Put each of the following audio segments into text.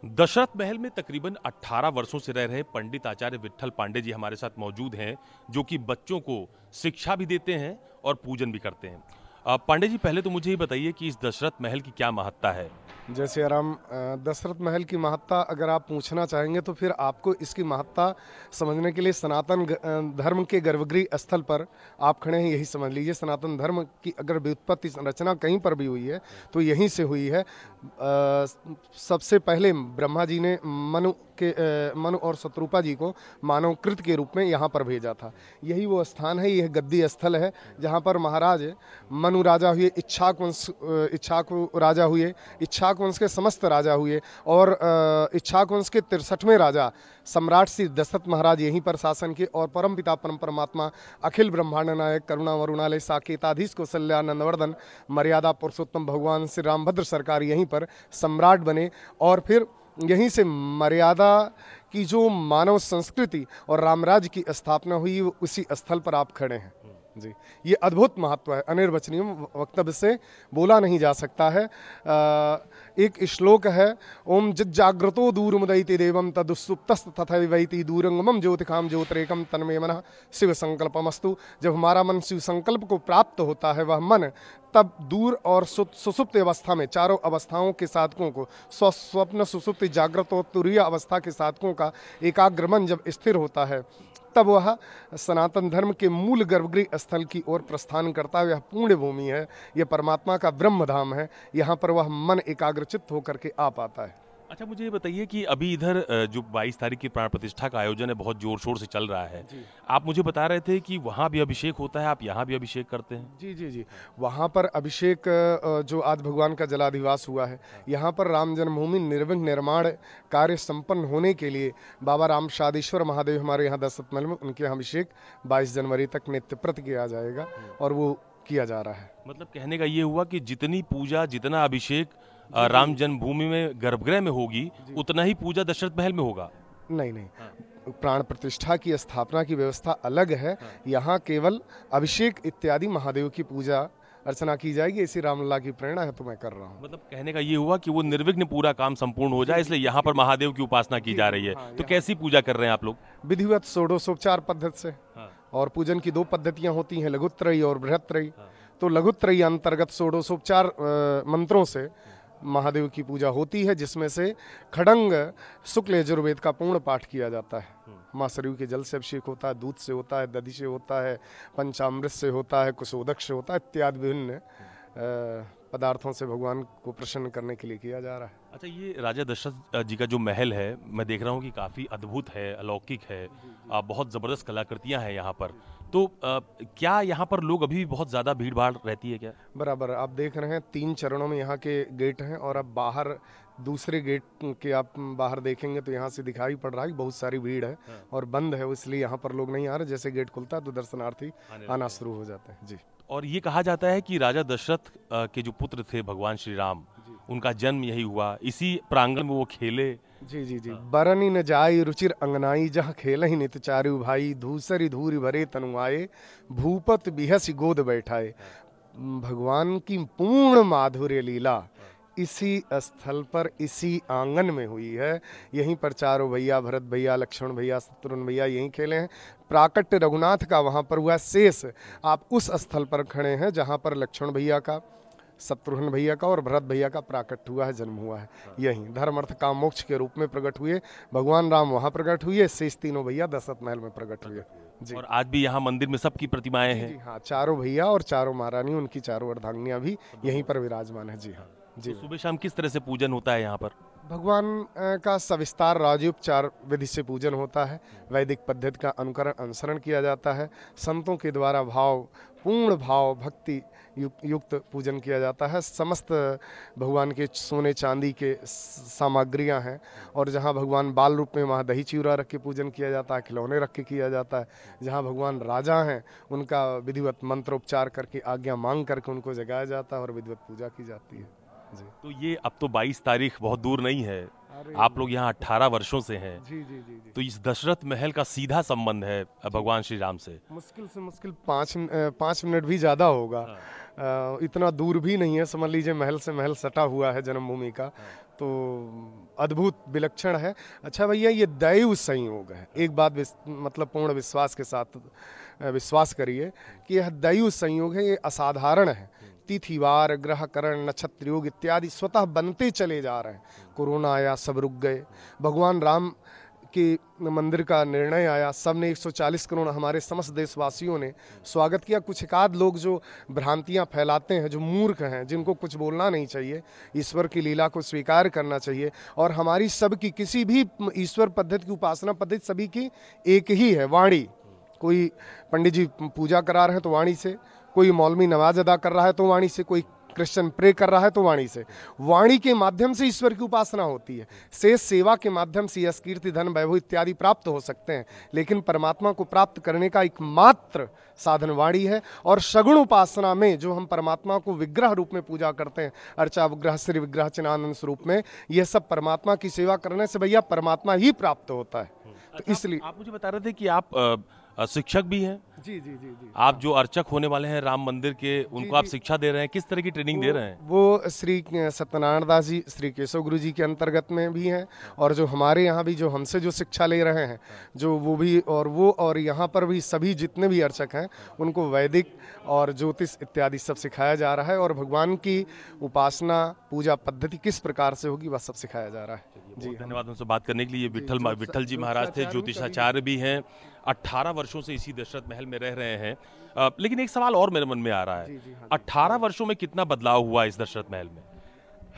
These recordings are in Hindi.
दशरथ महल में तकरीबन 18 वर्षों से रह रहे पंडित आचार्य विट्ठल पांडे जी हमारे साथ मौजूद हैं, जो कि बच्चों को शिक्षा भी देते हैं और पूजन भी करते हैं। पांडे जी, पहले तो मुझे ये बताइए कि इस दशरथ महल की क्या महत्ता है। जय सिया राम। दशरथ महल की महत्ता अगर आप पूछना चाहेंगे तो फिर आपको इसकी महत्ता समझने के लिए सनातन धर्म के गर्भगृह स्थल पर आप खड़े हैं, यही समझ लीजिए। सनातन धर्म की अगर व्युत्पत्ति रचना कहीं पर भी हुई है तो यहीं से हुई है। सबसे पहले ब्रह्मा जी ने मनु और शत्रुपा जी को मानव कृत के रूप में यहाँ पर भेजा था। यही वो स्थान है, यह गद्दी स्थल है जहाँ पर महाराज मनु राजा हुए, इच्छाकु राजा हुए, इच्छाक वंश के समस्त राजा हुए और इच्छाक वंश के 63वें राजा सम्राट श्री दशरथ महाराज यहीं पर शासन किए और परम पिता परम परमात्मा अखिल ब्रह्मांड नायक करुणा वरुणालय साकेताधीश कौशल्यानंदवर्धन मर्यादा पुरुषोत्तम भगवान श्री रामभद्र सरकार यहीं पर सम्राट बने। और फिर यहीं से मर्यादा की जो मानव संस्कृति और रामराज की स्थापना हुई, उसी स्थल पर आप खड़े हैं जी। ये अद्भुत महत्व है, अनिर्वचनीय वक्तव्य से बोला नहीं जा सकता है। एक श्लोक है, ओम जज्जाग्रतो दूरमुदयति देवम तदुसुप्तस्त तथैवैति दूरंगमम ज्योतिकाम ज्योतिरेकम तन्मे मनः शिव संकल्पमस्तु। जब हमारा मन शिव संकल्प को प्राप्त होता है, वह मन तब दूर और सुसुप्त अवस्था में चारों अवस्थाओं के साधकों को, स्वप्न सुसुप्त जागृत और तुरीय अवस्था के साधकों का एकाग्र मन जब स्थिर होता है, तब वह सनातन धर्म के मूल गर्भगृह स्थल की ओर प्रस्थान करता है। यह पुण्य भूमि है, यह परमात्मा का ब्रह्म धाम है। यहाँ पर वह मन एकाग्रचित्त होकर के आ पाता है। अच्छा, मुझे ये बताइए कि अभी इधर जो 22 तारीख की प्राण प्रतिष्ठा का आयोजन है, बहुत जोर शोर से चल रहा है। आप मुझे बता रहे थे कि वहाँ भी अभिषेक होता है, आप यहाँ भी अभिषेक करते हैं। जी जी जी, वहाँ पर अभिषेक जो आज भगवान का जलाधिवास हुआ है, यहाँ पर राम जन्मभूमि निर्विघ्न निर्माण कार्य संपन्न होने के लिए बाबा राम शादेश्वर महादेव हमारे यहाँ दशरथ महल में, उनके यहाँ अभिषेक 22 जनवरी तक नित्य प्रति किया जाएगा और वो किया जा रहा है। मतलब कहने का ये हुआ कि जितनी पूजा, जितना अभिषेक राम जन्मभूमि में गर्भगृह में होगी, उतना ही पूजा दशरथ महल में होगा। नहीं नहीं, प्राण प्रतिष्ठा की स्थापना की व्यवस्था अलग है। यहाँ केवल अभिषेक इत्यादि महादेव की पूजा अर्चना की जाएगी। इसी रामलला की प्रेरणा है तो मैं कर रहा हूँ। मतलब कहने का ये हुआ कि वो निर्विघ्न पूरा काम संपूर्ण हो जाए, इसलिए यहाँ पर महादेव की उपासना की जा रही है। तो कैसी पूजा कर रहे हैं आप लोग? विधिवत षोडशोपचार पद्धति से। और पूजन की 2 पद्धतियां होती हैं, लघुत्रयी और बृहत्त्रयी। तो लघुत्रयी अंतर्गत षोडशोपचार मंत्रों से महादेव की पूजा होती है, जिसमें से खड़ंग शुक्ल यजुर्वेद का पूर्ण पाठ किया जाता है। माँ सरयू के जल से अभिषेक होता है, दूध से होता है, दधि से होता है, पंचामृत से होता है, कुशोदक से होता है, इत्यादि विभिन्न पदार्थों से भगवान को प्रसन्न करने के लिए किया जा रहा है। अच्छा, ये राजा दशरथ जी का जो महल है, मैं देख रहा हूँ कि काफ़ी अद्भुत है, अलौकिक है। बहुत ज़बरदस्त कलाकृतियाँ हैं यहाँ पर। तो क्या यहाँ पर लोग अभी भी बहुत ज़्यादा भीड़ भाड़ रहती है क्या? बराबर, आप देख रहे हैं 3 चरणों में यहाँ के गेट हैं और अब बाहर दूसरे गेट के आप बाहर देखेंगे तो यहाँ से दिखाई पड़ रहा है बहुत सारी भीड़ है और बंद है, इसलिए यहाँ पर लोग नहीं आ रहे। जैसे गेट खुलता है तो दर्शनार्थी आना शुरू हो जाते हैं जी। और ये कहा जाता है कि राजा दशरथ के जो पुत्र थे भगवान श्री राम, उनका जन्म यही हुआ, इसी प्रांगण में वो खेले। जी जी जी, बरनी न जाई रुचिर अंगनाई, जहाँ खेल ही नित चारु भाई, धूसरी धूरी भरे तनु आए, भूपत बिहसी गोद बैठाए। भगवान की पूर्ण माधुर्य लीला इसी स्थल पर, इसी आंगन में हुई है। यहीं पर चारों भैया, भरत भैया, लक्ष्मण भैया, शत्रुघ्न भैया यहीं खेले हैं। प्राकट्य रघुनाथ का वहाँ पर हुआ शेष, आप उस स्थल पर खड़े हैं जहाँ पर लक्ष्मण भैया का, शत्रुघ्न भैया का और भरत भैया का प्राकट्य हुआ है, जन्म हुआ है। यहीं धर्म अर्थ काम मोक्ष के रूप में प्रकट हुए भगवान राम, वहाँ प्रकट हुए। शेष तीनों भैया दशरथ महल में प्रकट हुए जी। और आज भी यहाँ मंदिर में सबकी प्रतिमाएं हैं। जी हाँ, चारों भैया और चारों महारानी, उनकी चारों अर्धांगिनियां भी यहीं पर विराजमान है। जी हाँ जी। तो सुबह शाम किस तरह से पूजन होता है यहाँ पर? भगवान का सविस्तार राजोपचार विधि से पूजन होता है। वैदिक पद्धति का अनुसरण किया जाता है। संतों के द्वारा पूर्ण भाव भक्ति युक्त पूजन किया जाता है। समस्त भगवान के सोने चांदी के सामग्रियां हैं और जहां भगवान बाल रूप में, वहां दही चिवड़ा रख के पूजन किया जाता है, खिलौने रख के किया जाता है। जहां भगवान राजा हैं, उनका विधिवत मंत्रोपचार करके, आज्ञा मांग करके उनको जगाया जाता है और विधिवत पूजा की जाती है जी। तो ये अब तो 22 तारीख बहुत दूर नहीं है, आप लोग यहाँ 18 वर्षों से हैं। जी जी जी जी। तो इस दशरथ महल का सीधा संबंध है भगवान श्री राम से मुश्किल 5 मिनट भी ज़्यादा होगा। इतना दूर भी नहीं है, समझ लीजिए महल से महल सटा हुआ है जन्मभूमि का। तो अद्भुत विलक्षण है। अच्छा भैया, ये दैव संयोग है, एक बात मतलब पूर्ण विश्वास के साथ विश्वास करिए कि यह दैव संयोग है, ये असाधारण है। तिथिवार, ग्रह करण, नक्षत्र योग इत्यादि स्वतः बनते चले जा रहे हैं। कोरोना आया, सब रुक गए। भगवान राम के मंदिर का निर्णय आया, सबने 140 करोड़ हमारे समस्त देशवासियों ने स्वागत किया। कुछ एकाध लोग जो भ्रांतियां फैलाते हैं, जो मूर्ख हैं, जिनको कुछ बोलना नहीं चाहिए, ईश्वर की लीला को स्वीकार करना चाहिए। और हमारी सबकी, किसी भी ईश्वर पद्धति की, उपासना पद्धति सभी की एक ही है, वाणी। कोई पंडित जी पूजा करा रहे हैं तो वाणी से, कोई मौलवी नमाज अदा कर रहा है तो वाणी से, कोई क्रिश्चियन प्रे कर रहा है तो वाणी से। वाणी के माध्यम से ईश्वर की उपासना होती है। शेष सेवा के माध्यम से यश, कीर्ति, धन, वैभव इत्यादि प्राप्त हो सकते हैं, लेकिन परमात्मा को प्राप्त करने का एकमात्र साधन वाणी है। और सगुण उपासना में जो हम परमात्मा को विग्रह रूप में पूजा करते हैं, अर्चा विग्रह, श्री विग्रह, चिन्हानंद स्वरूप में, यह सब परमात्मा की सेवा करने से भैया परमात्मा ही प्राप्त होता है। तो इसलिए आप मुझे बता रहे थे कि आप शिक्षक भी हैं। जी जी जी जी। आप जो अर्चक होने वाले हैं राम मंदिर के, उनको आप शिक्षा दे रहे हैं, किस तरह की ट्रेनिंग दे रहे हैं? वो श्री सत्यनारायण दास जी, श्री केशव गुरु जी के अंतर्गत में भी हैं, और जो हमारे यहाँ भी जो हमसे जो शिक्षा ले रहे हैं, जो वो भी, और यहाँ पर भी सभी जितने भी अर्चक हैं उनको वैदिक और ज्योतिष इत्यादि सब सिखाया जा रहा है। और भगवान की उपासना पूजा पद्धति किस प्रकार से होगी वह सब सिखाया जा रहा है। जी, धन्यवाद हमसे बात करने के लिए। विट्ठल जी महाराज थे, ज्योतिषाचार्य भी हैं, 18 वर्षों से इसी दशरथ महल में रह रहे हैं। लेकिन एक सवाल और मेरे मन में आ रहा है, 18 वर्षों में कितना बदलाव हुआ इस दशरथ महल में?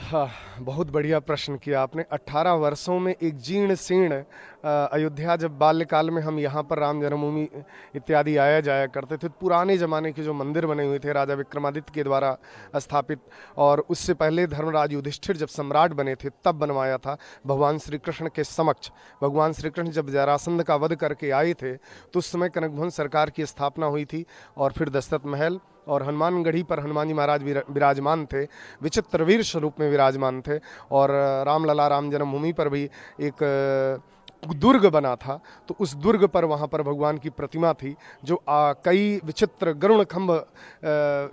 हाँ, बहुत बढ़िया प्रश्न किया आपने। 18 वर्षों में एक जीर्ण शीर्ण अयोध्या, जब बाल्यकाल में हम यहाँ पर राम जन्मभूमि इत्यादि आया जाया करते थे, पुराने ज़माने के जो मंदिर बने हुए थे राजा विक्रमादित्य के द्वारा स्थापित, और उससे पहले धर्मराज युधिष्ठिर जब सम्राट बने थे तब बनवाया था भगवान श्री कृष्ण के समक्ष। भगवान श्री कृष्ण जब जरासंध का वध करके आए थे तो उस समय कनक भवन सरकार की स्थापना हुई थी, और फिर दशरथ महल और हनुमानगढ़ी पर हनुमान जी महाराज विराजमान थे, विचित्र वीर स्वरूप में विराजमान थे। और रामलला राम जन्मभूमि पर भी एक दुर्ग बना था, तो उस दुर्ग पर वहाँ पर भगवान की प्रतिमा थी, जो कई विचित्र गरुण खंभ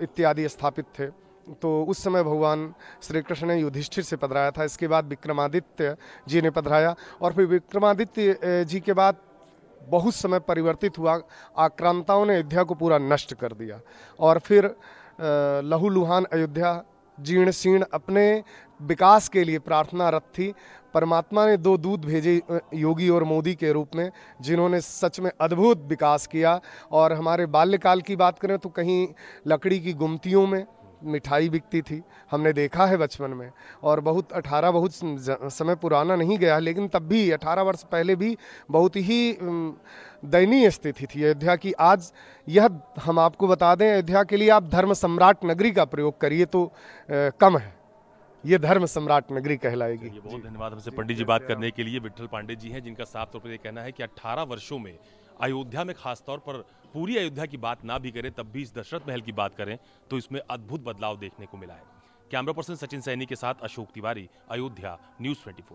इत्यादि स्थापित थे। तो उस समय भगवान श्री कृष्ण ने युधिष्ठिर से पधराया था। इसके बाद विक्रमादित्य जी ने पधराया, और फिर विक्रमादित्य जी के बाद बहुत समय परिवर्तित हुआ। आक्रांताओं ने अयोध्या को पूरा नष्ट कर दिया, और फिर लहूलुहान अयोध्या जीर्ण शीर्ण अपने विकास के लिए प्रार्थनारत थी। परमात्मा ने 2 दूत भेजे, योगी और मोदी के रूप में, जिन्होंने सच में अद्भुत विकास किया। और हमारे बाल्यकाल की बात करें तो कहीं लकड़ी की गुमतियों में मिठाई बिकती थी, हमने देखा है बचपन में। और बहुत 18 बहुत समय पुराना नहीं गया, लेकिन तब भी 18 वर्ष पहले भी बहुत ही दयनीय स्थिति थी अयोध्या की। आज यह हम आपको बता दें, अयोध्या के लिए आप धर्म सम्राट नगरी का प्रयोग करिए तो कम है, ये धर्म सम्राट नगरी कहलाएगी। बहुत धन्यवाद हमसे पंडित जी बात करने के लिए। विट्ठल पांडे जी हैं, जिनका साफ तौर पर ये कहना है कि 18 वर्षों में अयोध्या में, खासतौर पर पूरी अयोध्या की बात ना भी करें तब भी इस दशरथ महल की बात करें तो इसमें अद्भुत बदलाव देखने को मिला है। कैमरा पर्सन सचिन सैनी के साथ अशोक तिवारी, अयोध्या, न्यूज़ 24।